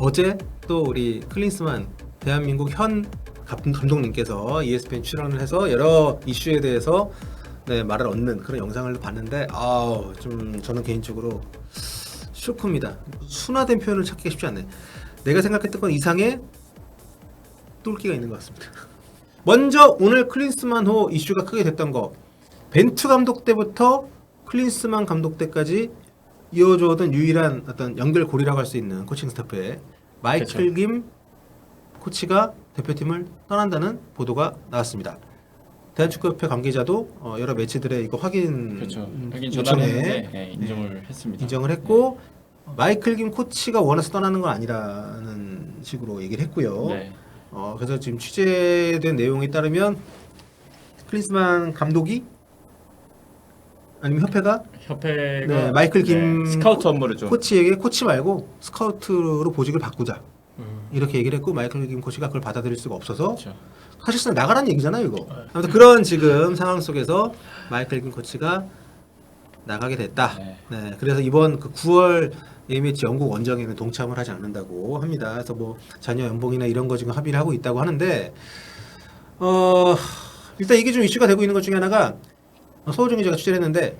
어제 또 우리 클린스만 대한민국 현 감독님께서 ESPN 출연을 해서 여러 이슈에 대해서 말을 얻는 그런 영상을 봤는데 좀 저는 개인적으로 쇼크입니다. 순화된 표현을 찾기가 쉽지 않네. 내가 생각했던 것 이상의 똘끼가 있는 것 같습니다. 먼저 오늘 클린스만호 이슈가 크게 됐던 거, 벤투 감독 때부터 클린스만 감독 때까지 이어져오던 유일한 어떤 연결고리라고 할 수 있는 코칭 스태프의 마이클 김 코치가 대표팀을 떠난다는 보도가 나왔습니다. 대한축구협회 관계자도 여러 매체들의 이거 확인 요청에 인정을 했습니다. 인정을 했고 마이클 김 코치가 원해서 떠나는 건 아니라는 식으로 얘기를 했고요. 네. 그래서 지금 취재된 내용에 따르면 클린스만 감독이 아니면 협회가 마이클 김 스카우트 업무를 좀 코치에게 코치 말고 스카우트로 보직을 바꾸자 이렇게 얘기를 했고 마이클 김 코치가 그걸 받아들일 수가 없어서 그렇죠. 사실상 나가라는 얘기잖아요 이거. 아무튼 그런 지금 상황 속에서 마이클 김 코치가 나가게 됐다. 네, 그래서 이번 그 9월 A매치 영국 원정에는 동참을 하지 않는다고 합니다. 그래서 뭐 자녀 연봉이나 이런 거 지금 합의를 하고 있다고 하는데 일단 이게 좀 이슈가 되고 있는 것 중에 하나가 서울중에 제가 취재를 했는데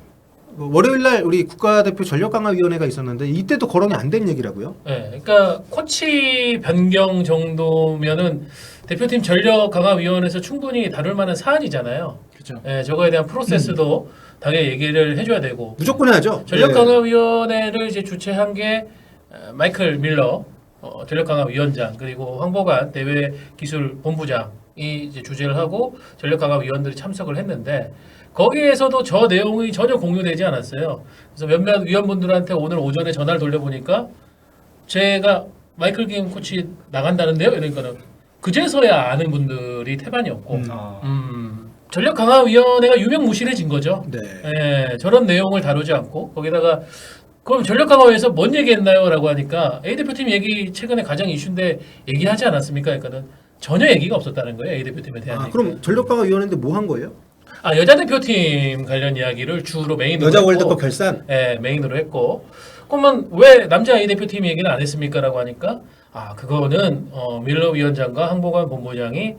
월요일날 우리 국가대표 전력강화위원회가 있었는데 이때도 거론이 안 된 얘기라고요? 네, 그러니까 코치 변경 정도면은 대표팀 전력강화위원회에서 충분히 다룰 만한 사안이잖아요. 그렇죠. 네, 저거에 대한 프로세스도 당연히 얘기를 해줘야 되고 무조건 해야죠. 전력강화위원회를 이제 주최한 게 마이클 밀러 전력강화위원장 그리고 황보관 대외기술본부장이 이제 주재를 하고 전력강화위원들이 참석을 했는데. 거기에서도 저 내용이 전혀 공유되지 않았어요. 그래서 몇몇 위원분들한테 오늘 오전에 전화를 돌려보니까 제가 마이클 김 코치 나간다는데요? 이러니까는 그제서야 아는 분들이 태반이었고 전력강화위원회가 유명무실해진 거죠. 네. 저런 내용을 다루지 않고 거기다가 그럼 전력강화위에서 뭔 얘기했나요? 라고 하니까 A대표팀 얘기 최근에 가장 이슈인데 얘기하지 않았습니까? 그러니까는 전혀 얘기가 없었다는 거예요. A대표팀에 대한 그럼 전력강화위원회인데 뭐 한 거예요? 여자 대표팀 관련 이야기를 주로 메인으로 여자 했고, 월드컵 결산? 네, 메인으로 했고 그러면 왜 남자 A 대표팀 얘기는 안 했습니까? 라고 하니까 그거는 밀러 위원장과 황보관 본부장이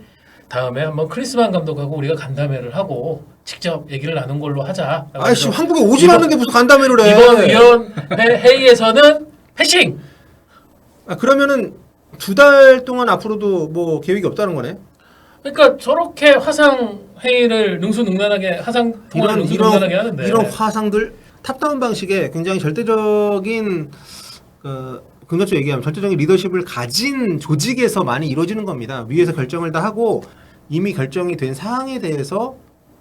다음에 한번 크리스만 감독하고 우리가 간담회를 하고 직접 얘기를 나눈 걸로 하자. 아이씨 한국에 오질 않는데 무슨 간담회를 해. 이번 위원회 회의에서는 패싱! 그러면은 2달 동안 앞으로도 뭐 계획이 없다는 거네? 그러니까 저렇게 화상 회의를 능수능란하게 화상 통화를 능수능란하게 하는데 이런 화상들 탑다운 방식의 굉장히 절대적인 긍정적으로 얘기하면 절대적인 리더십을 가진 조직에서 많이 이루어지는 겁니다. 위에서 결정을 다 하고 이미 결정이 된 사항에 대해서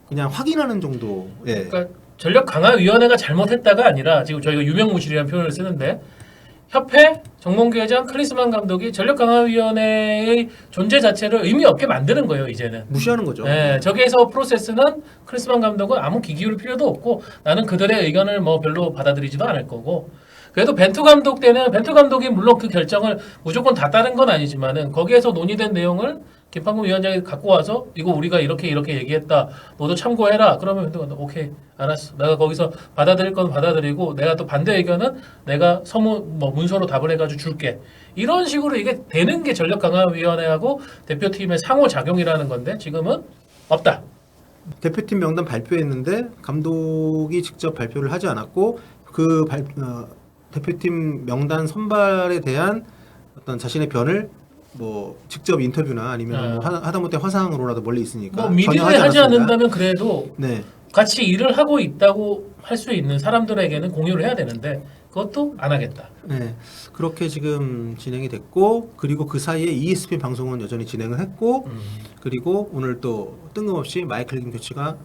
그냥 확인하는 정도. 그러니까 전력강화위원회가 잘못했다가 아니라 지금 저희가 유명무실이라는 표현을 쓰는데 협회 정몽규 회장 클린스만 감독이 전력강화위원회의 존재 자체를 의미 없게 만드는 거예요. 이제는 무시하는 거죠. 네, 저기에서 프로세스는 클린스만 감독은 아무 귀 기울일 필요도 없고 나는 그들의 의견을 뭐 별로 받아들이지도 않을 거고 그래도 벤투 감독 때는 벤투 감독이 물론 그 결정을 무조건 다 따른 건 아니지만은 거기에서 논의된 내용을 김판국 위원장이 갖고 와서 이거 우리가 이렇게 얘기했다. 너도 참고해라. 그러면 벤투 감독 오케이 알았어. 내가 거기서 받아들일 건 받아들이고 내가 또 반대 의견은 내가 문서로 답을 해가지고 줄게. 이런 식으로 이게 되는 게 전력강화위원회하고 대표팀의 상호작용이라는 건데 지금은 없다. 대표팀 명단 발표했는데 감독이 직접 발표를 하지 않았고 그 대표팀 명단 선발에 대한 어떤 자신의 변을 뭐 직접 인터뷰나 아니면 뭐 하다못해 화상으로라도 멀리 있으니까 미리를 하지 않는다면 그래도 네. 같이 일을 하고 있다고 할 수 있는 사람들에게는 공유를 해야 되는데 그것도 안 하겠다. 네, 그렇게 지금 진행이 됐고 그리고 그 사이에 ESPN 방송은 여전히 진행을 했고 그리고 오늘 또 뜬금없이 마이클 김 코치가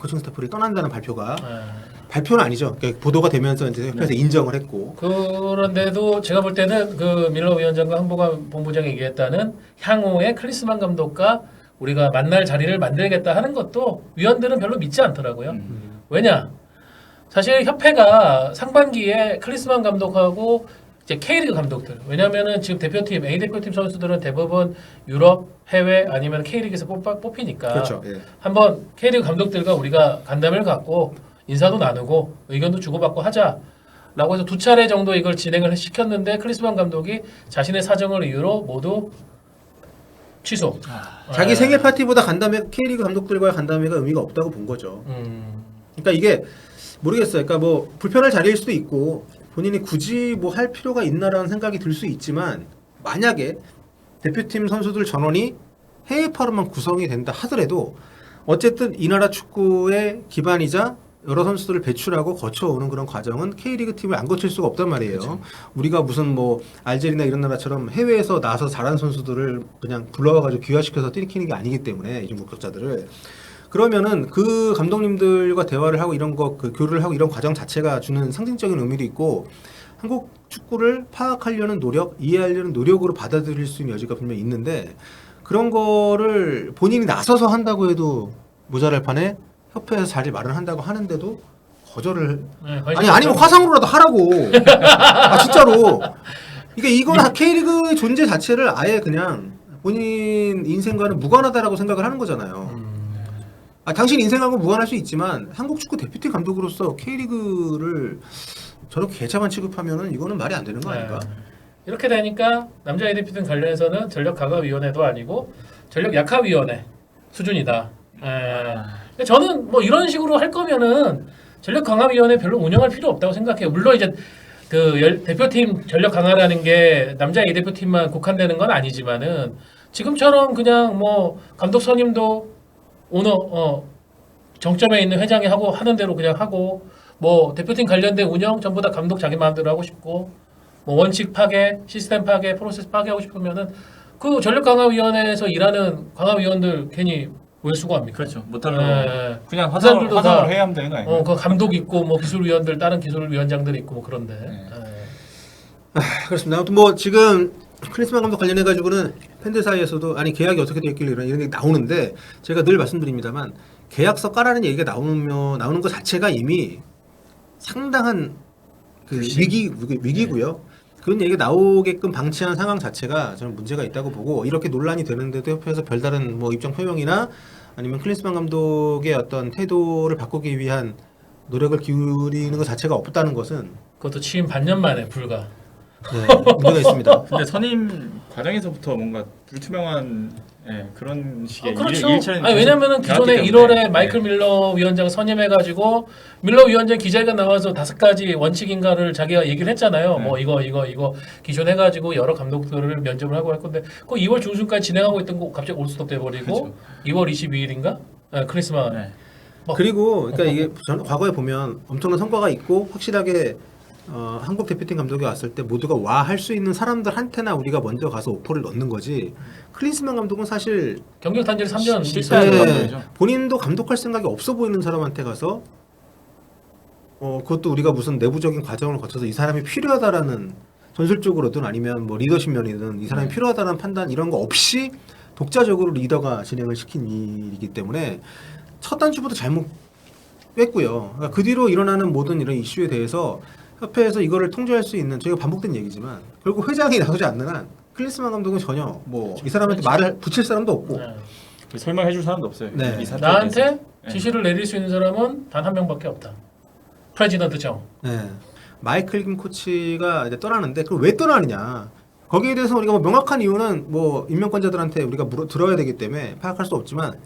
코칭 스태프를 떠난다는 발표는 아니죠. 그러니까 보도가 되면서 이제 협회에서 인정을 했고 그런데도 제가 볼 때는 그 밀러 위원장과 황보관 본부장이 얘기했다는 향후에 클린스만 감독과 우리가 만날 자리를 만들겠다 하는 것도 위원들은 별로 믿지 않더라고요. 왜냐? 사실 협회가 상반기에 클린스만 감독하고 이제 K리그 감독들 왜냐면은 지금 대표팀 A 대표팀 선수들은 대부분 유럽, 해외 아니면 K리그에서 뽑히니까 그렇죠. 한번 K리그 감독들과 우리가 간담회를 갖고 인사도 나누고 의견도 주고받고 하자. 라고 해서 2차례 정도 이걸 진행을 시켰는데 클린스만 감독이 자신의 사정을 이유로 모두 취소. 자기 예. 생일 파티보다 간담회 K리그 감독들과의 간담회가 의미가 없다고 본 거죠. 그러니까 이게 모르겠어요. 그러니까 뭐 불편할 자리일 수도 있고 본인이 굳이 뭐 할 필요가 있나라는 생각이 들 수 있지만 만약에 대표팀 선수들 전원이 해외파로만 구성이 된다 하더라도 어쨌든 이 나라 축구의 기반이자 여러 선수들을 배출하고 거쳐오는 그런 과정은 K리그 팀을 안 거칠 수가 없단 말이에요. 그렇죠. 우리가 무슨 뭐 알제리나 이런 나라처럼 해외에서 나와서 잘하는 선수들을 그냥 불러와가지고 귀화시켜서 뛰키는 게 아니기 때문에 이중 국적자들을 그러면은 그 감독님들과 대화를 하고 이런 거 그 교류를 하고 이런 과정 자체가 주는 상징적인 의미도 있고 한국 축구를 파악하려는 노력, 이해하려는 노력으로 받아들일 수 있는 여지가 분명히 있는데 그런 거를 본인이 나서서 한다고 해도 모자랄 판에 협회에서 자리 마련한다고 하는데도 거절을 네, 아니면 화상으로라도 하라고 아 진짜로 이게 이건 K리그의 존재 자체를 아예 그냥 본인 인생과는 무관하다라고 생각을 하는 거잖아요. 당신 인생하고 무관할 수 있지만 한국 축구 대표팀 감독으로서 K리그를 저렇게 개차만 취급하면은 이거는 말이 안 되는 거 아닌가? 이렇게 되니까 남자 대표팀 관련해서는 전력 강화위원회도 아니고 전력 약화위원회 수준이다. 근데 저는 뭐 이런 식으로 할 거면은 전력 강화위원회 별로 운영할 필요 없다고 생각해요. 물론 이제 그 대표팀 전력 강화라는 게 남자 A 대표팀만 국한되는 건 아니지만은 지금처럼 그냥 뭐 감독 선임도 오너 정점에 있는 회장이 하고 하는 대로 그냥 하고 뭐 대표팀 관련된 운영 전부 다 감독 자기 마음대로 하고 싶고 뭐 원칙 파괴, 시스템 파괴, 프로세스 파괴하고 싶으면은 그 전력 강화위원회에서 일하는 강화위원들 괜히 왜 수고합니까? 그렇죠. 못하는 예. 그냥 사람들도 다 화상으로 해야 하면 되는 거 아니에요? 그 감독 있고 뭐 기술위원들 다른 기술위원장들 있고 뭐 그런데. 네. 그렇습니다. 아무튼 뭐 지금 클린스만 감독 관련해 가지고는 팬들 사이에서도 아니 계약이 어떻게 됐길래 이런 얘기 나오는데 제가 늘 말씀드립니다만 계약서 까라는 얘기가 나오는 것 자체가 이미 상당한 그 위기고요. 그런 얘기가 나오게끔 방치한 상황 자체가 저는 문제가 있다고 보고 이렇게 논란이 되는데도 협회에서 별다른 뭐 입장 표명이나 아니면 클린스만 감독의 어떤 태도를 바꾸기 위한 노력을 기울이는 것 자체가 없다는 것은 그것도 취임 반년 만에 불과. 문제가 있습니다. 근데 선임 과정에서부터 뭔가 불투명한 그런 식의 그렇죠. 일처리는 아니, 왜냐면은 계속 기존에 해왔기 1월에 때문에. 마이클 밀러 위원장 선임해가지고 밀러 위원장 기자회견 나와서 5가지 원칙인가를 자기가 얘기를 했잖아요. 뭐 이거 기존해가지고 여러 감독들을 면접을 하고 할 건데 그 2월 중순까지 진행하고 있던 거 갑자기 올스톱 돼버리고 그렇죠. 2월 22일인가 크리스마스. 네. 그리고 그러니까 이게 과거에 보면 엄청난 성과가 있고 확실하게 한국 대표팀 감독이 왔을 때 모두가 와 할 수 있는 사람들한테나 우리가 먼저 가서 오퍼를 넣는 거지. 클린스만 감독은 사실 경력 단절 3년 실패하는 네, 감독이죠. 본인도 감독할 생각이 없어 보이는 사람한테 가서 그것도 우리가 무슨 내부적인 과정을 거쳐서 이 사람이 필요하다라는 전술적으로든 아니면 뭐 리더십 면이든 이 사람이 필요하다는 판단 이런 거 없이 독자적으로 리더가 진행을 시킨 일이기 때문에 첫 단추부터 잘못 뺐고요. 그러니까 그 뒤로 일어나는 모든 이런 이슈에 대해서 협회에서 이거를 통제할 수 있는 저희가 반복된 얘기지만 결국 회장이 나서지 않는 한 클린스만 감독은 전혀 뭐 이 사람한테 말을 붙일 사람도 없고 설명해줄 사람도 없어요. 네. 이 사태에 나한테 대해서. 지시를 내릴 수 있는 사람은 단 한 명밖에 없다. 프레지던트 정. 네. 마이클 김 코치가 이제 떠나는데 그럼 왜 떠나느냐? 거기에 대해서 우리가 뭐 명확한 이유는 뭐 임명권자들한테 우리가 들어야 되기 때문에 파악할 수 없지만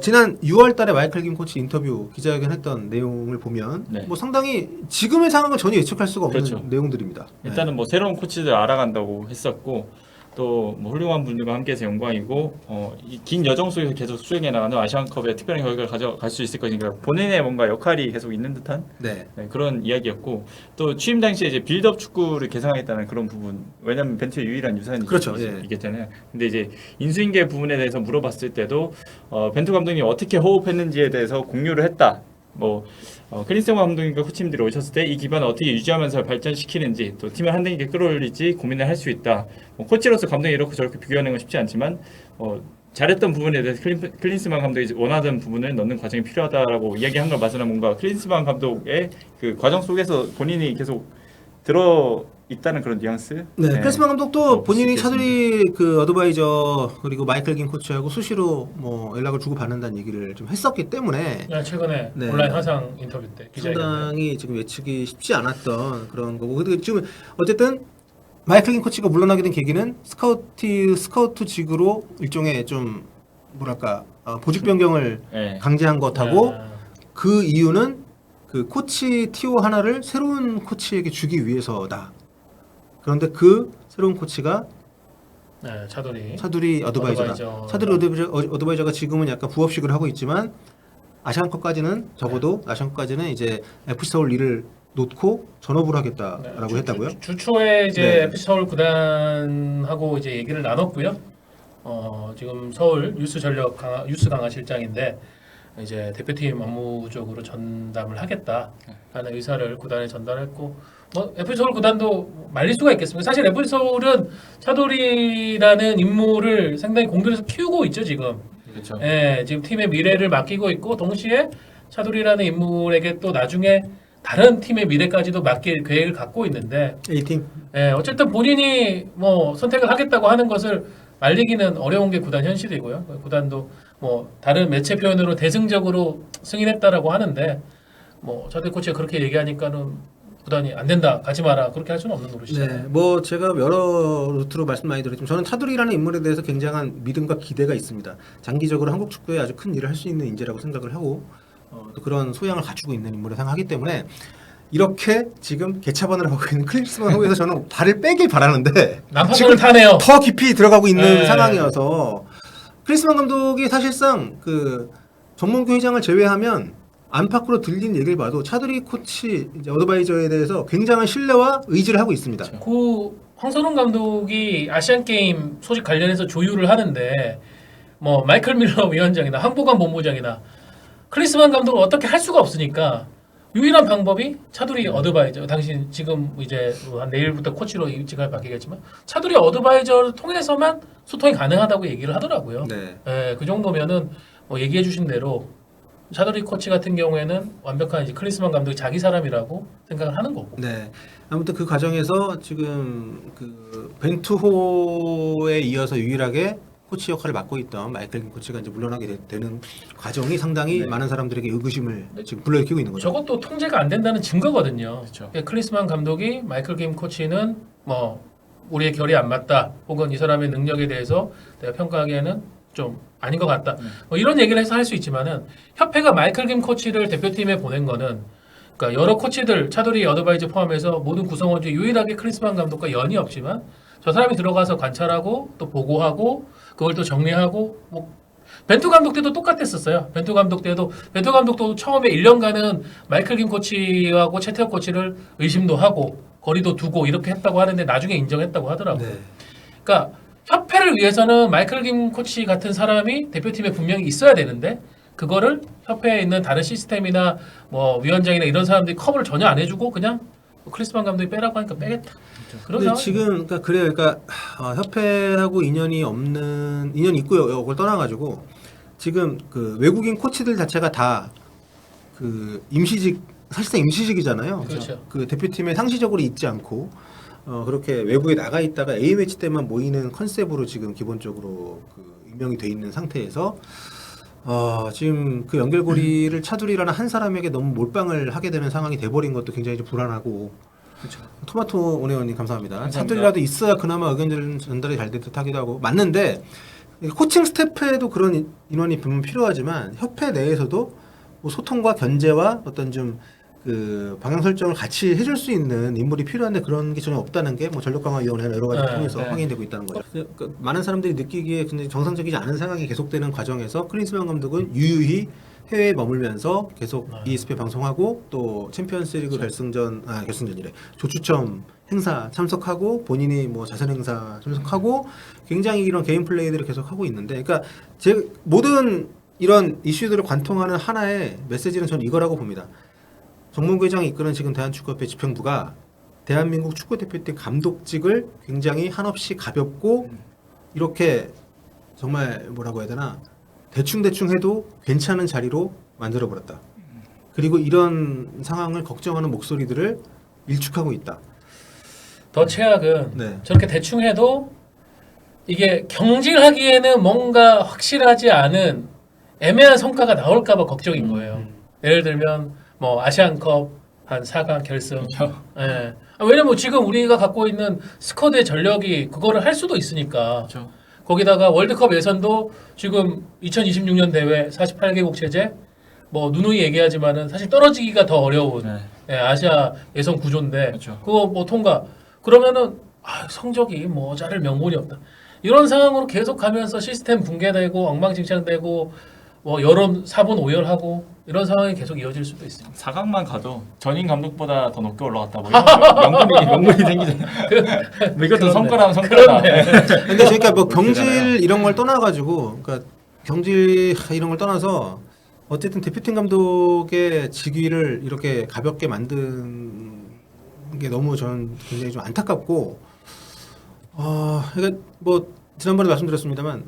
지난 6월달에 마이클 김 코치 인터뷰 기자회견했던 내용을 보면 네. 뭐 상당히 지금의 상황을 전혀 예측할 수가 없는 그렇죠. 내용들입니다. 일단은 뭐 새로운 코치들 알아간다고 했었고 또 뭐 훌륭한 분들과 함께해서 영광이고 이 긴 여정 속에서 계속 수행해 나가는 아시안컵의 특별한 결과를 가져갈 수 있을 것이니까 본인의 뭔가 역할이 계속 있는 듯한 네. 그런 이야기였고 또 취임 당시에 이제 빌드업 축구를 개성하겠다는 그런 부분 왜냐면 벤투의 유일한 유산이 그렇죠. 예. 있겠잖아요. 근데 이제 인수인계 부분에 대해서 물어봤을 때도 벤투 감독님이 어떻게 호흡했는지에 대해서 공유를 했다. 뭐 클린스만 감독님과 코치님들이 오셨을 때 이 기반을 어떻게 유지하면서 발전시키는지 또 팀을 한 단계 끌어올릴지 고민을 할 수 있다. 뭐 코치로서 감독이 이렇게 저렇게 비교하는 건 쉽지 않지만 잘했던 부분에 대해서 클린스만 감독이 원하던 부분을 넣는 과정이 필요하다라고 이야기한 걸 봐서는 뭔가 클린스만 감독의 그 과정 속에서 본인이 계속 있다는 그런 뉘앙스. 네, 클린스만 감독도 본인이 있겠습니다. 차두리 그 어드바이저 그리고 마이클 긴 코치하고 수시로 뭐 연락을 주고 받는다는 얘기를 좀 했었기 때문에 최근에 네. 온라인 화상 인터뷰 때 기자회견 상당히 지금 예측이 쉽지 않았던 그런 거고. 근데 지금 어쨌든 마이클 긴 코치가 물러나게 된 계기는 스카우트직으로 일종의 좀 뭐랄까 보직 변경을 네. 강제한 것하고 그 이유는 그 코치 티오 하나를 새로운 코치에게 주기 위해서다. 그런데 그 새로운 코치가 차두리 어드바이저다. 차두리 어드바이저가 지금은 약간 부업식을 하고 있지만 아시안컵까지는 적어도 아시안컵까지는 이제 FC 서울 일을 놓고 전업을 하겠다라고 했다고요? 주초에 이제 네. FC 서울 구단하고 이제 얘기를 나눴고요. 지금 서울 유스 강화 실장인데 이제 대표팀 업무 쪽으로 전담을 하겠다라는 의사를 구단에 전달했고, 뭐 FC 서울 구단도 말릴 수가 있겠습니까? 사실 FC 서울은 차돌이라는 인물을 상당히 공들여서 키우고 있죠 지금. 그렇죠. 예, 지금 팀의 미래를 맡기고 있고 동시에 차돌이라는 인물에게 또 나중에 다른 팀의 미래까지도 맡길 계획을 갖고 있는데, A팀. 예, 어쨌든 본인이 뭐 선택을 하겠다고 하는 것을 말리기는 어려운 게 구단 현실이고요. 구단도 뭐 다른 매체 표현으로 대승적으로 승인했다라고 하는데, 뭐 차돌이 코치가 그렇게 얘기하니까는 구단이 안 된다, 가지 마라 그렇게 할 수는 없는 노릇이잖아요. 네, 뭐 제가 여러 루트로 말씀 많이 드렸지만 저는 차두리라는 인물에 대해서 굉장한 믿음과 기대가 있습니다. 장기적으로 한국 축구에 아주 큰 일을 할 수 있는 인재라고 생각을 하고 또 그런 소양을 갖추고 있는 인물을 생각하기 때문에 이렇게 지금 개차반을 하고 있는 클린스만 후에서 저는 발을 빼길 바라는데 난파선을 타네요. 더 깊이 들어가고 있는 네. 상황이어서 클린스만 감독이 사실상 그 정몽규 회장을 제외하면 안팎으로 들린 얘기를 봐도 차두리 코치 이제 어드바이저에 대해서 굉장한 신뢰와 의지를 하고 있습니다. 그 황선홍 감독이 아시안 게임 소식 관련해서 조율을 하는데 뭐 마이클 밀러 위원장이나 황보관 본부장이나 클린스만 감독을 어떻게 할 수가 없으니까 유일한 방법이 차두리 어드바이저. 당신 지금 이제 한 내일부터 코치로 일찍을 바뀌겠지만 차두리 어드바이저를 통해서만 소통이 가능하다고 얘기를 하더라고요. 네. 예, 그 정도면은 뭐 얘기해 주신 대로 차두리 코치 같은 경우에는 완벽한 이제 클린스만 감독이 자기 사람이라고 생각을 하는 거고. 네. 아무튼 그 과정에서 지금 그 벤투호에 이어서 유일하게 코치 역할을 맡고 있던 마이클 긴 코치가 이제 물러나게 되는 과정이 상당히 네. 많은 사람들에게 의구심을 지금 불러일으키고 있는 거죠. 저것도 통제가 안 된다는 증거거든요. 그렇죠. 그러니까 클린스만 감독이 마이클 김 코치는 뭐 우리의 결이 안 맞다, 혹은 이 사람의 능력에 대해서 내가 평가하기에는 좀 아닌 것 같다. 뭐 이런 얘기를 해서 할 수 있지만은 협회가 마이클 김 코치를 대표팀에 보낸 거는, 그러니까 여러 코치들 차두리 어드바이저 포함해서 모든 구성원 중 유일하게 클린스만 감독과 연이 없지만 저 사람이 들어가서 관찰하고 또 보고하고 그걸 또 정리하고, 뭐 벤투 감독 때도 똑같았었어요. 벤투 감독도 처음에 1년간은 마이클 김 코치하고 최태혁 코치를 의심도 하고 거리도 두고 이렇게 했다고 하는데 나중에 인정했다고 하더라고요. 네. 그러니까 협회를 위해서는 마이클 김 코치 같은 사람이 대표팀에 분명히 있어야 되는데 그거를 협회에 있는 다른 시스템이나 뭐 위원장이나 이런 사람들이 커버를 전혀 안 해주고 그냥 클린스만 감독이 빼라고 하니까 빼겠다. 그런 근데 상황이에요. 지금 그러니까 그래요. 그러니까 협회하고 인연이 있고요. 이걸 떠나가지고 지금 그 외국인 코치들 자체가 다 그 사실상 임시직이잖아요. 그렇죠. 그 대표팀에 상시적으로 있지 않고 그렇게 외부에 나가 있다가 A매치 때만 모이는 컨셉으로 지금 기본적으로 그 임명이 돼 있는 상태에서 지금 그 연결고리를 차두리라는 한 사람에게 너무 몰빵을 하게 되는 상황이 돼버린 것도 굉장히 좀 불안하고. 그렇죠. 토마토 오네오님 감사합니다. 감사합니다. 차두리라도 있어야 그나마 의견 전달이 잘 될 듯하기도 하고 맞는데 코칭 스태프에도 그런 인원이 분명 필요하지만 협회 내에서도 뭐 소통과 견제와 어떤 좀 그 방향 설정을 같이 해줄 수 있는 인물이 필요한데 그런 게 전혀 없다는 게 뭐 전력강화위원회나 여러 가지 네, 통해서 네. 확인되고 있다는 거죠. 그러니까 많은 사람들이 느끼기에 굉장히 정상적이지 않은 상황이 계속되는 과정에서 클린스만 감독은 유유히 해외에 머물면서 계속 ESPN 방송하고 또 챔피언스리그 결승전이래 조추첨 행사 참석하고 본인이 뭐 자선 행사 참석하고 굉장히 이런 개인 플레이들을 계속 하고 있는데, 그러니까 제 모든 이런 이슈들을 관통하는 하나의 메시지는 저는 이거라고 봅니다. 정몽규 회장이 이끄는 지금 대한축구협회 집행부가 대한민국 축구대표팀 감독직을 굉장히 한없이 가볍고 이렇게 정말 뭐라고 해야 되나 대충 해도 괜찮은 자리로 만들어버렸다. 그리고 이런 상황을 걱정하는 목소리들을 일축하고 있다. 더 최악은 네. 저렇게 대충 해도 이게 경질하기에는 뭔가 확실하지 않은 애매한 성과가 나올까봐 걱정인 거예요. 예를 들면 뭐 아시안컵 한 4강 결승. 그렇죠. 예. 왜냐면 지금 우리가 갖고 있는 스쿼드의 전력이 그거를 할 수도 있으니까. 그렇죠. 거기다가 월드컵 예선도 지금 2026년 대회 48개국 체제 뭐 누누이 얘기하지만은 사실 떨어지기가 더 어려운 네. 예, 아시아 예선 구조인데 그렇죠. 그거 뭐 통과 그러면은 성적이 뭐 자를 명분이 없다 이런 상황으로 계속 가면서 시스템 붕괴되고 엉망진창되고 뭐 여론 사분 오열하고 이런 상황이 계속 이어질 수도 있습니다. 4강만 가도 전임 감독보다 더 높게 올라갔다. 뭐 이런 명분이 생기잖아요. 뭐 이것도 성과라면 성과다. 근데 그러니까 뭐 그러잖아요. 경질 이런 걸 떠나가지고, 그러니까 경질 이런 걸 떠나서 어쨌든 대표팀 감독의 직위를 이렇게 가볍게 만든 게 너무 저는 굉장히 좀 안타깝고, 그러니까 뭐 지난번에 말씀드렸습니다만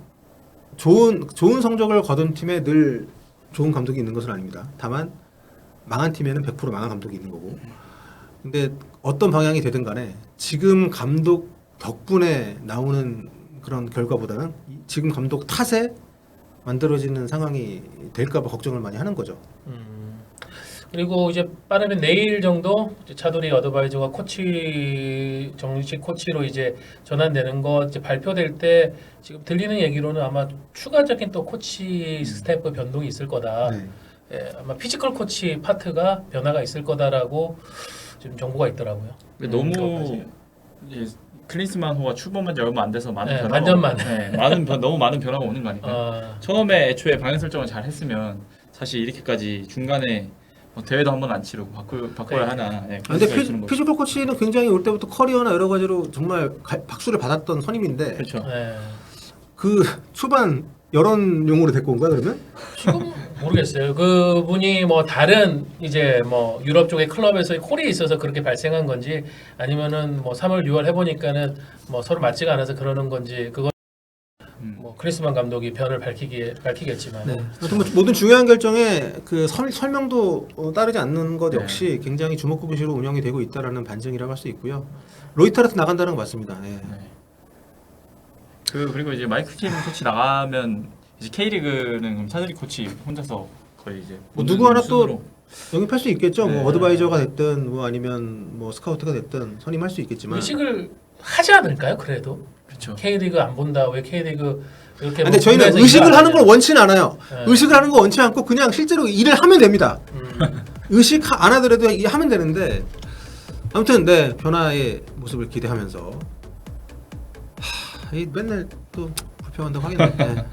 좋은 성적을 거둔 팀에 늘 좋은 감독이 있는 것은 아닙니다. 다만 망한 팀에는 100% 망한 감독이 있는 거고. 근데 어떤 방향이 되든 간에 지금 감독 덕분에 나오는 그런 결과보다는 지금 감독 탓에 만들어지는 상황이 될까 봐 걱정을 많이 하는 거죠. 그리고 이제 빠르면 내일 정도 이제 차두리 어드바이저가 코치 정식 코치로 이제 전환되는 거 이제 발표될 때 지금 들리는 얘기로는 아마 추가적인 또 코치 스태프 변동이 있을 거다. 네. 예, 아마 피지컬 코치 파트가 변화가 있을 거다라고 지금 정보가 있더라고요. 너무 그것까지. 이제 클린스만 호가 출범한 지 얼마 안 돼서 많은 네, 변화가 반전 만에. 너무 많은 변화가 오는 거 아닐까요? 처음에 애초에 방향 설정을 잘 했으면 사실 이렇게까지 중간에 뭐 대회도 한 번 안 치르고 바꿔야 네. 하나. 네, 근데 그런 생각이 드는 거죠. 피지컬 코치는 굉장히 올 때부터 커리어나 여러 가지로 정말 박수를 받았던 선임인데 그렇죠. 네. 그 초반 여론용으로 데리고 온 거야 그러면? 지금 모르겠어요. 그분이 뭐 다른 이제 뭐 유럽 쪽의 클럽에서의 콜이 있어서 그렇게 발생한 건지 아니면은 뭐 3월 6월 해보니까는 뭐 서로 맞지가 않아서 그러는 건지 그건 뭐 크리스만 감독이 변을 밝히겠지만 네. 하여튼 뭐 모든 중요한 결정에 그 설명도 따르지 않는 것 역시 굉장히 주먹구구시로 운영이 되고 있다라는 반증이라고 할 수 있고요. 로이타르트 나간다는 거 맞습니다. 예. 그리고 이제 마이클 킴 코치 나가면 이제 K리그는 그럼 차두리 코치 혼자서 거의 이제 뭐 누구 하나 순으로. 또 영입할 수 있겠죠. 네. 뭐 어드바이저가 됐든 뭐 아니면 뭐 스카우트가 됐든 선임할 수 있겠지만. 의식을 하지 않을까요? 그래도 그렇죠. K리그 안 본다 왜 K리그 이렇게 근데 뭐 저희는 국내에서 의식을 일을 안 하는 걸 하냐. 원치는 않아요. 네. 의식을 하는 거 원치 않고 그냥 실제로 일을 하면 됩니다. 음. 의식 안 하더라도 하면 되는데 아무튼 네 변화의 모습을 기대하면서 맨날 또 불평한다고 하긴 한데